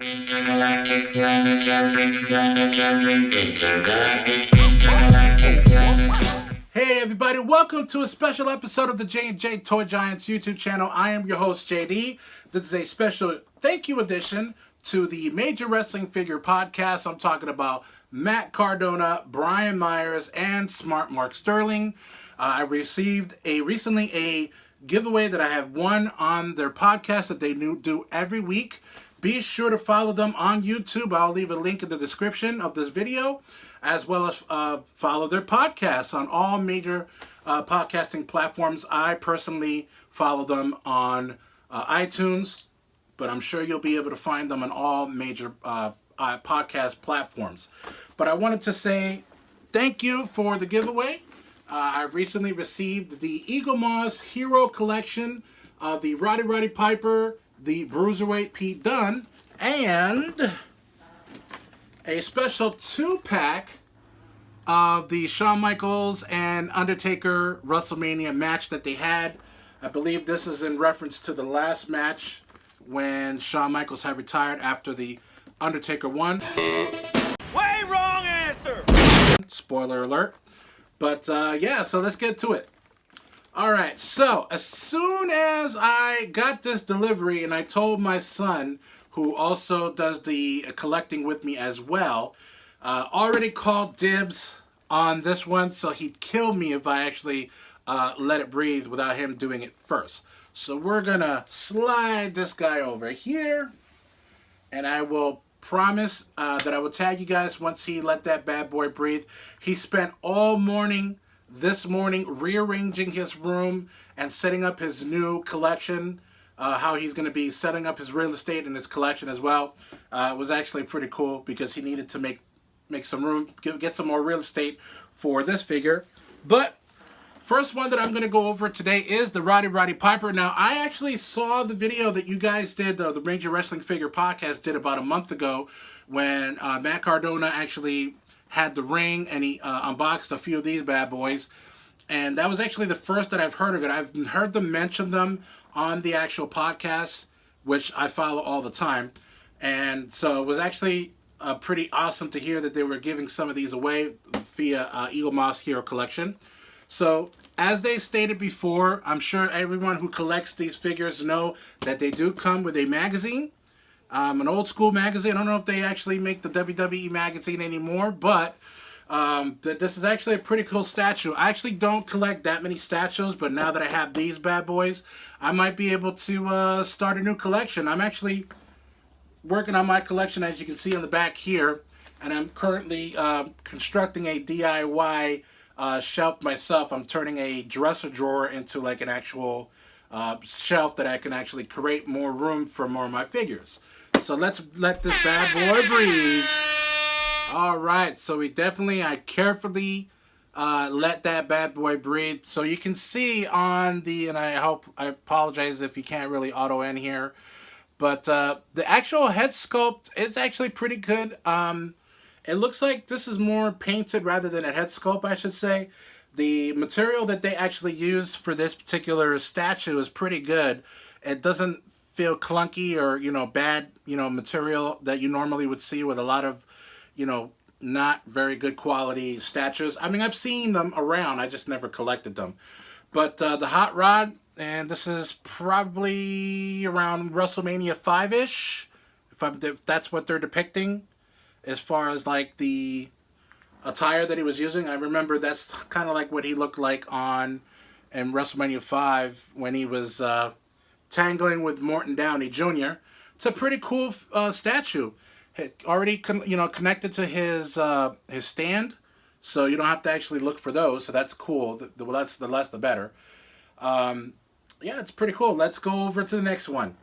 Hey everybody, welcome to a special episode of the J&J Toy Giants YouTube channel. I am your host JD. This is a special thank you edition to the Major Wrestling Figure Podcast. I'm talking about Matt Cardona, Brian Myers, and Smart Mark Sterling. I received recently a giveaway that I have won on their podcast that they do every week. Be sure to follow them on YouTube. I'll leave a link in the description of this video, as well as follow their podcasts on all major podcasting platforms. I personally follow them on iTunes, but I'm sure you'll be able to find them on all major podcast platforms. But I wanted to say thank you for the giveaway. I recently received the eaglemoss Hero Collection of the Roddy Piper, the Bruiserweight Pete Dunne, and a special 2-pack of the Shawn Michaels and Undertaker WrestleMania match that they had. I believe this is in reference to the last match when Shawn Michaels had retired after the Undertaker won. Way wrong answer! Spoiler alert. But yeah, so let's get to it. Alright, so as soon as I got this delivery and I told my son, who also does the collecting with me as well, already called dibs on this one, so he'd kill me if I actually let it breathe without him doing it first. So we're gonna slide this guy over here, and I will promise that I will tag you guys once he let that bad boy breathe. He spent all morning this morning rearranging his room and setting up his new collection, how he's going to be setting up his real estate and his collection as well. It was actually pretty cool because he needed to make some room, get some more real estate for this figure. But first one that I'm going to go over today is the Roddy Piper. Now, I actually saw the video that you guys did, the Major Wrestling Figure Podcast did about a month ago, when Matt Cardona actually had the ring and he unboxed a few of these bad boys. And that was actually the first that I've heard of it. I've heard them mention them on the actual podcast, which I follow all the time. And so it was actually pretty awesome to hear that they were giving some of these away via eaglemoss Hero Collection. So, as they stated before, I'm sure everyone who collects these figures know that they do come with a magazine. An old school magazine. I don't know if they actually make the WWE magazine anymore, but this is actually a pretty cool statue. I actually don't collect that many statues, but now that I have these bad boys, I might be able to start a new collection. I'm actually working on my collection, as you can see on the back here, and I'm currently constructing a DIY shelf myself. I'm turning a dresser drawer into like an actual shelf that I can actually create more room for more of my figures. So let's let this bad boy breathe. Alright, so I carefully let that bad boy breathe. So you can see on and I apologize if you can't really auto in here, but the actual head sculpt is actually pretty good. It looks like this is more painted rather than a head sculpt, I should say. The material that they actually used for this particular statue is pretty good. It doesn't feel clunky or, bad, material that you normally would see with a lot of, not very good quality statues. I mean, I've seen them around. I just never collected them. But the Hot Rod, and this is probably around WrestleMania 5-ish, if that's what they're depicting, as far as like the attire that he was using. I remember that's kind of like what he looked like in WrestleMania 5 when he was tangling with Morton Downey Jr. It's a pretty cool statue. It already connected to his stand, so you don't have to actually look for those. So that's cool. That's the less the better. Yeah, it's pretty cool. Let's go over to the next one.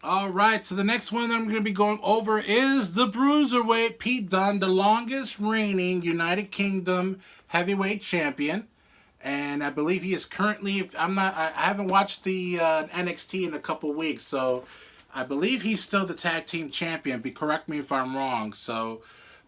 Alright, so the next one that I'm going to be going over is the Bruiserweight Pete Dunne, the longest reigning United Kingdom heavyweight champion. And I believe he is currently, I haven't watched the NXT in a couple weeks, so I believe he's still the tag team champion. Correct me if I'm wrong. So,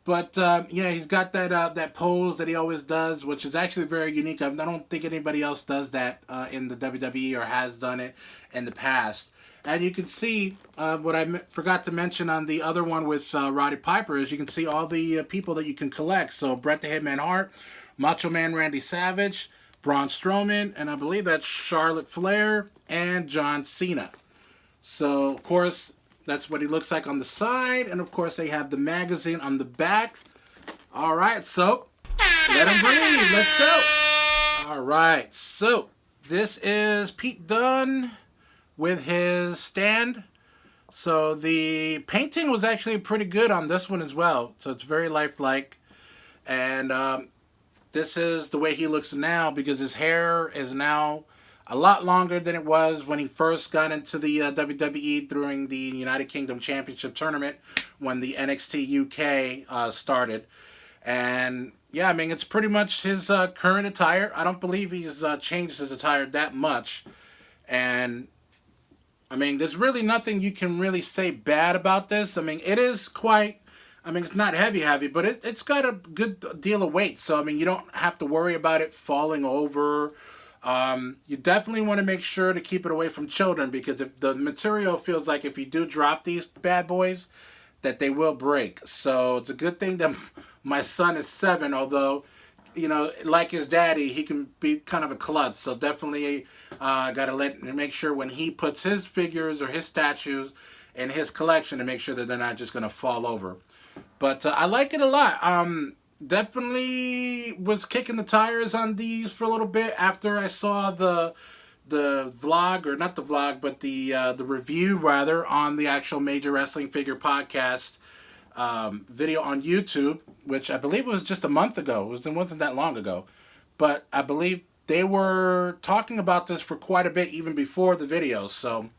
but he's got that pose that he always does, which is actually very unique. I don't think anybody else does that in the WWE or has done it in the past. And you can see what I forgot to mention on the other one with Roddy Piper is you can see all the people that you can collect. So Bret the Hitman Hart, Macho Man Randy Savage, Braun Strowman, and I believe that's Charlotte Flair and John Cena. So, of course, that's what he looks like on the side. And, of course, they have the magazine on the back. All right, so let him breathe. Let's go. All right, so this is Pete Dunne with his stand. So the painting was actually pretty good on this one as well. So it's very lifelike. And this is the way he looks now because his hair is now a lot longer than it was when he first got into the WWE during the United Kingdom Championship Tournament when the NXT UK started. And yeah, I mean, it's pretty much his current attire. I don't believe he's changed his attire that much. And I mean, there's really nothing you can really say bad about this. I mean, it is quite... I mean, it's not heavy, but it's got a good deal of weight. So, I mean, you don't have to worry about it falling over. You definitely want to make sure to keep it away from children because if the material feels like if you do drop these bad boys, that they will break. So, it's a good thing that my son is 7, although, you know, like his daddy, he can be kind of a klutz. So, definitely got to make sure when he puts his figures or his statues in his collection to make sure that they're not just going to fall over. But I like it a lot. Definitely was kicking the tires on these for a little bit after I saw the vlog, or not the vlog, but the review rather on the actual Major Wrestling Figure Podcast video on YouTube, which I believe was just a month ago. It wasn't that long ago, but I believe they were talking about this for quite a bit even before the video. So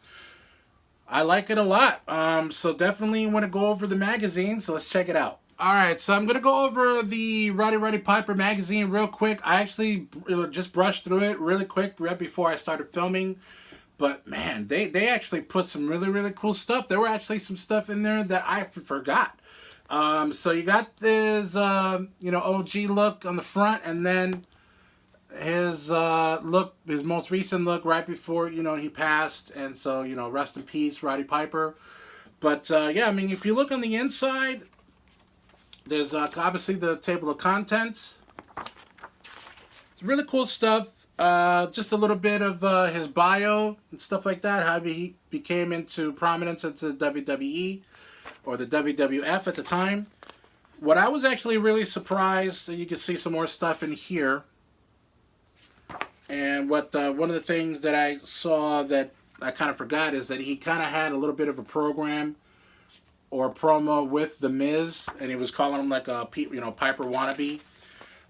I like it a lot. So definitely want to go over the magazine. So let's check it out. All right, so I'm going to go over the Roddy Piper magazine real quick. I actually just brushed through it really quick right before I started filming. But man, they actually put some really cool stuff. There were actually some stuff in there that I forgot. So you got this, OG look on the front, and then his look, his most recent look right before, he passed. And so, rest in peace, Roddy Piper. But, yeah, I mean, if you look on the inside, there's obviously the table of contents. It's really cool stuff. Just a little bit of his bio and stuff like that, how he became into prominence into the WWE or the WWF at the time. What I was actually really surprised, you can see some more stuff in here. And what one of the things that I saw that I kind of forgot is that he kind of had a little bit of a program or promo with The Miz, and he was calling him like a Piper wannabe.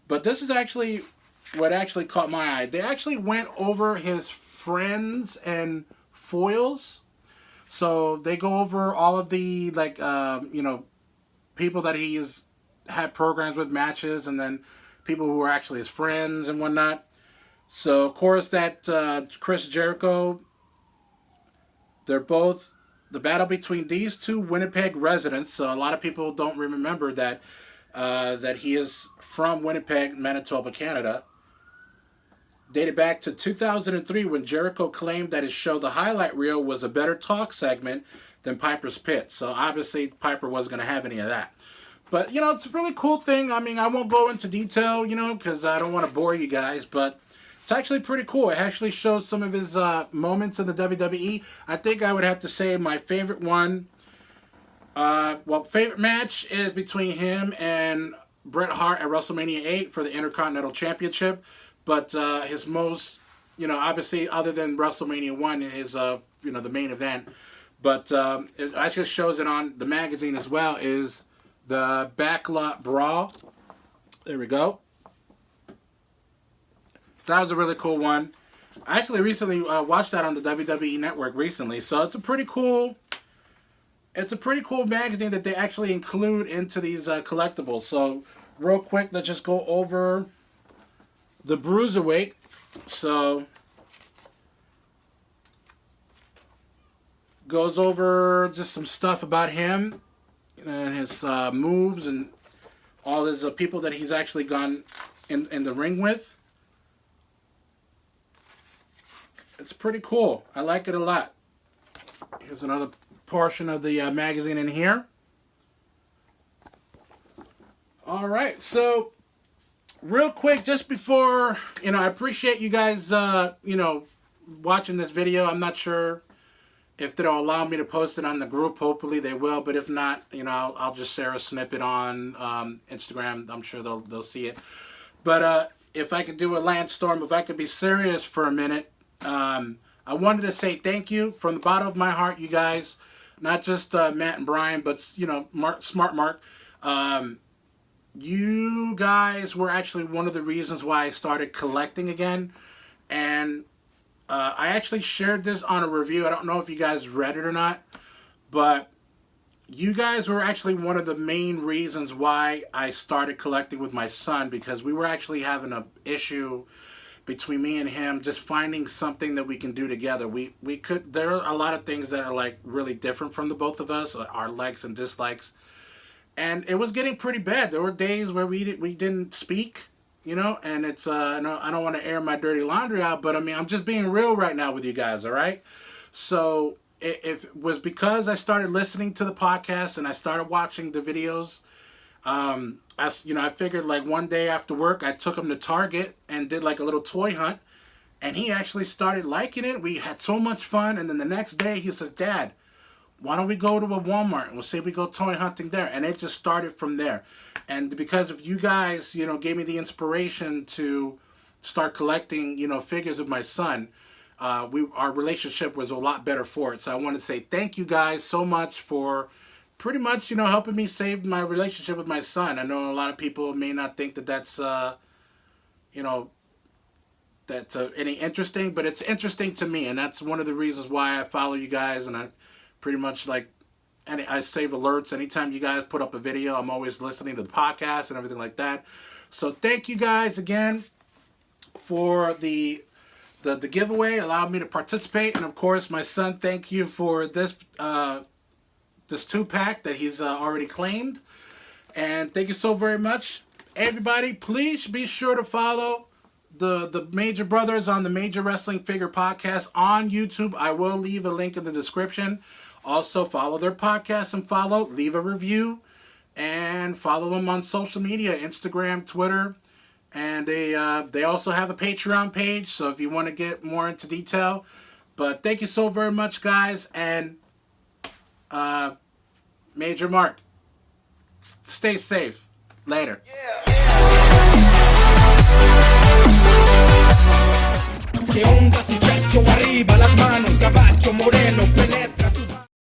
But this is actually what actually caught my eye. They actually went over his friends and foils. So they go over all of the people that he's had programs with, matches, and then people who are actually his friends and whatnot. So of course that Chris Jericho, they're both the battle between these two Winnipeg residents. So a lot of people don't remember that that he is from Winnipeg, Manitoba, Canada. Dated back to 2003 when Jericho claimed that his show, The Highlight Reel, was a better talk segment than Piper's Pit. So obviously Piper wasn't going to have any of that. But, it's a really cool thing. I mean, I won't go into detail, because I don't want to bore you guys. But it's actually pretty cool. It actually shows some of his moments in the WWE. I think I would have to say my favorite one. Favorite match is between him and Bret Hart at WrestleMania 8 for the Intercontinental Championship. But his most, obviously other than WrestleMania 1 is, the main event. But it actually shows it on the magazine as well, is the Backlot Brawl. There we go. That was a really cool one. I actually recently watched that on the WWE Network recently. So it's a pretty cool magazine that they actually include into these collectibles. So real quick, let's just go over the Bruiserweight. So goes over just some stuff about him and his moves and all his people that he's actually gone in the ring with. It's pretty cool. I like it a lot. Here's another portion of the magazine in here. All right, so real quick, just before, I appreciate you guys, watching this video. I'm not sure if they'll allow me to post it on the group. Hopefully they will, but if not, I'll just share a snippet on Instagram. I'm sure they'll see it. But if I could do a Landstorm, if I could be serious for a minute, I wanted to say thank you from the bottom of my heart, you guys. Not just Matt and Brian, but Smart Mark. You guys were actually one of the reasons why I started collecting again. And I actually shared this on a review. I don't know if you guys read it or not, but you guys were actually one of the main reasons why I started collecting with my son, because we were actually having an issue between me and him, just finding something that we can do together. There are a lot of things that are like really different from the both of us, our likes and dislikes. And it was getting pretty bad. There were days where we didn't speak, and it's, I don't want to air my dirty laundry out, but I mean, I'm just being real right now with you guys, all right? So it was because I started listening to the podcast and I started watching the videos. I figured like one day after work, I took him to Target and did like a little toy hunt, and he actually started liking it. We had so much fun. And then the next day he says, "Dad, why don't we go to a Walmart and we'll say we go toy hunting there?" And it just started from there. And because of you guys, gave me the inspiration to start collecting, figures of my son, our relationship was a lot better for it. So I want to say thank you guys so much for pretty much, helping me save my relationship with my son. I know a lot of people may not think that that's, any interesting, but it's interesting to me. And that's one of the reasons why I follow you guys. And I pretty much I save alerts. Anytime you guys put up a video, I'm always listening to the podcast and everything like that. So thank you guys again for the giveaway, allowed me to participate. And of course, my son, thank you for this, this 2-pack that he's already claimed. And thank you so very much. Everybody, please be sure to follow the Major Brothers on the Major Wrestling Figure Podcast on YouTube. I will leave a link in the description. Also, follow their podcast and leave a review, and follow them on social media, Instagram, Twitter. And they also have a Patreon page, so if you want to get more into detail. But thank you so very much, guys. And Major Mark, stay safe. Later. ¿Qué onda, muchacho? Arriba las manos, caballo moreno, penetra.